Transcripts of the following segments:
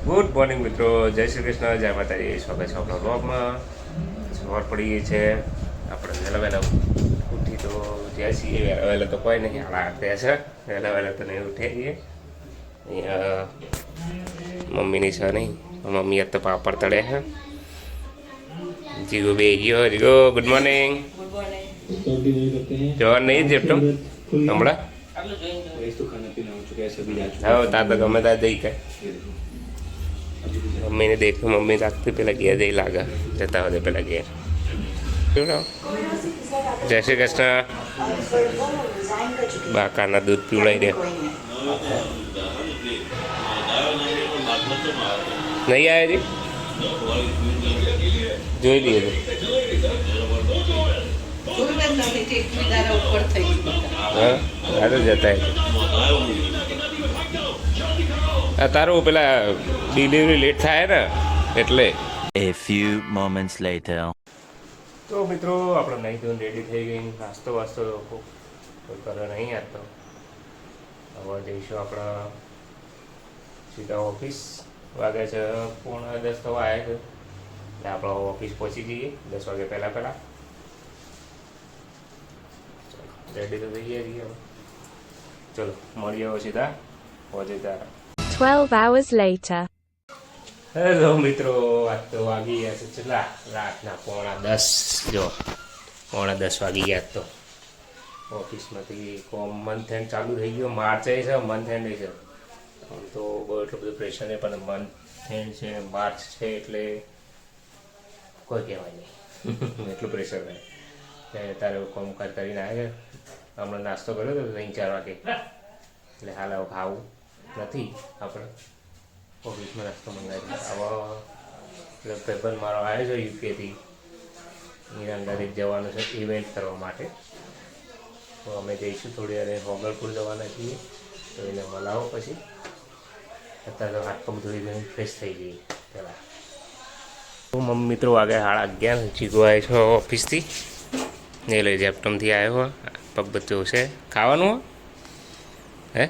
Good morning મિત્રો, જય શ્રી કૃષ્ણ, જય માતાજી. સ્વાગત છે આપણા બ્લોગમાં. સવાર પડી ગઈ છે, આપણે વહેલા વહેલા ઉઠી તો જ્યાં છીએ. વહેલા વહેલા તો કોઈ નહીં, આડા આઠ છે. વહેલા વહેલા તો નહીં ઉઠી ગઈએ. અહીંયા મમ્મીની છે નહીં, મમ્મી તો પાપડ તળે છે. જીગો બે ગયો. Jigo good morning. જવા નહીં જેપટો હમણાં હા તા તો ગમે ત્યાં જઈ કાંઈ મમ્મીને દેખ્યું. મમ્મી રાખતી પેલા ઘેર જઈ લાગે, જતા હોય પેલા ઘેર. જય શ્રી કૃષ્ણ. બાકાના દૂધ પીવડાવી દે. નહીં આવ્યા જી, જોઈ લઈએ હા આ તો જતા તારું પેલા ડિલિવરી લેટ થાય ને એટલે. A few moments later. તો મિત્રો આપણે નહીં ધોઈને રેડી થઈ ગઈ. નાસ્તો વાસ્તો કોઈ કરે નહીં યાર. તો હવે જઈશું આપણે સીધા ઓફિસ. વાગે છે 9:45 થવા આવ્યા છે, એટલે આપણે ઓફિસ પહોંચી જઈએ 10 વાગે પહેલાં. રેડી તો થઈ ગયા છીએ. ચલો મળીએ હવે સીધા પહોંચી તારા. 12 hours later. હેલો મિત્રો, આજ તો વાગી ગયા છે કેટલા? રાતના 9:45. જો 9:45 વાગી ગયા. તો ઓફિસમાંથી કોમ મંથ એન્ડ ચાલુ થઈ ગયો. માર્ચ છે, મંથ એન્ડ છે. આમ તો બહુ એટલું બધું પ્રેશર નહીં, પણ મંથ એન્ડ છે, માર્ચ છે, એટલે કોઈ કહેવાય નહીં. એટલું પ્રેશર થાય કે તારે કામકાજ કરીને આવે. હમણાં નાસ્તો કર્યો હતો 3-4 વાગે, એટલે હાલ હવે ખાવું નથી. આપણે ઓફિસમાં નાસ્તો મંગાવી આવા. એટલે ભાઈબંધ મારો આવ્યો છે યુકેથી, એના અંદાજે જવાનું છે ઇવેન્ટ કરવા માટે. તો અમે જઈશું થોડી વાર હોગલપુર જવાના છીએ, તો એને બોલાવો. પછી અત્યારે તો હાથ પગ ધોઈ ધોઈને ફ્રેશ થઈ જઈએ પહેલાં. તો મમ્મી મિત્રો વાગે 11:30. ચીકુ આવ્યો છે ઓફિસથી, એ લઈ જેપ્ટમથી આવ્યો. પગ બચ્ચો છે ખાવાનું હે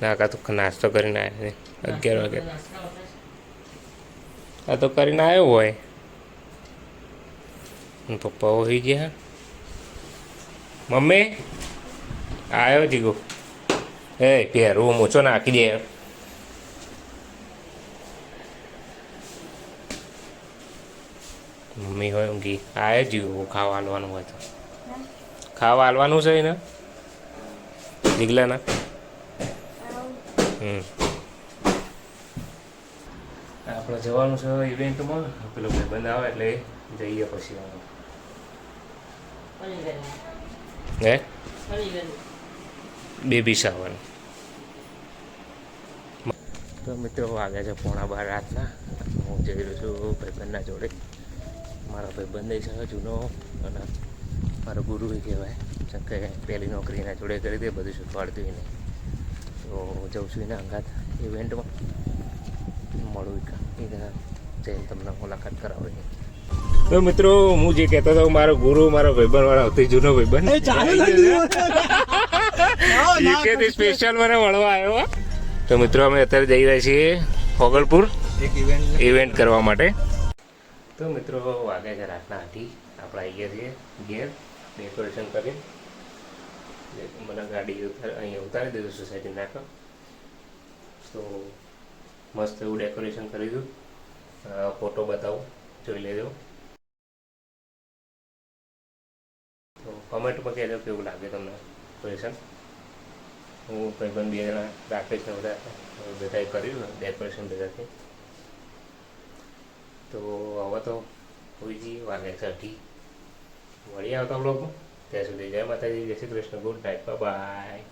ના કા તો નાસ્તો કરીને આવ્યો છે 11 વાગે. આ તો કરીને આવ્યો હોય. પપ્પા હોઈ ગયા. મમ્મી આવ્યો જીગો. એ પહેરવું મોચો નાખી દે. મમ્મી હોય ઊંઘી. આવ્યો જીગો. ખાવા હાલવાનું હોય તો ખાવા હાલવાનું છે ને દીગલાના. આપણે જવાનું છે ઇવેન્ટમાં. પેલો ભાઈબંધ આવે એટલે જઈએ પછી. હે બેબી સાવન. તો મિત્રો વાગ્યા છે 11:15 રાતના. હું જઈ રહ્યો છું ભાઈબંધના જોડે. મારા ભાઈબંધ છે જૂનો અને મારો ગુરુ કહેવાય. કે પહેલી નોકરી એના જોડે કરી દે, બધું શીખવાડતું એને. તો જઉં છું એના અંગાત ઇવેન્ટમાં. મળું એને જઈને તમને મુલાકાત કરાવે. તો મિત્રો હું જે કહેતો હતો, મારો ગુરુ, મારો ભાઈબંધ, મારો સૌથી જૂનો ભાઈબંધ યુકેથી સ્પેશિયલ મને મળવા આવ્યો. તો મિત્રો અમે અત્યારે જઈ રહ્યા છીએ હોગલપુર એક ઇવેન્ટ કરવા માટે. તો મિત્રો વાગે છે રાતના 8. આપણે આવી ગયા છીએ ઘેર ડેકોરેશન કરી. મને ગાડી અહીંયા ઉતારી દીધું સોસાયટી નાખો. તો મસ્ત એવું ડેકોરેશન કરી દીધું. ફોટો બતાવું, જોઈ લેજો. તો કમેન્ટમાં કહેજો કેવું લાગે તમને ડેકોરેશન. હું ભાઈબંધ 2 જણા રાખીશ ને બધા કર્યું ડેકોરેશન બધાથી. તો હવે તો હોઈ જઈએ. વાગે 8. વળી આવતા બ્લોગમાં. ત્યાં સુધી જય માતાજી, જય Shri Krishna, good night, by.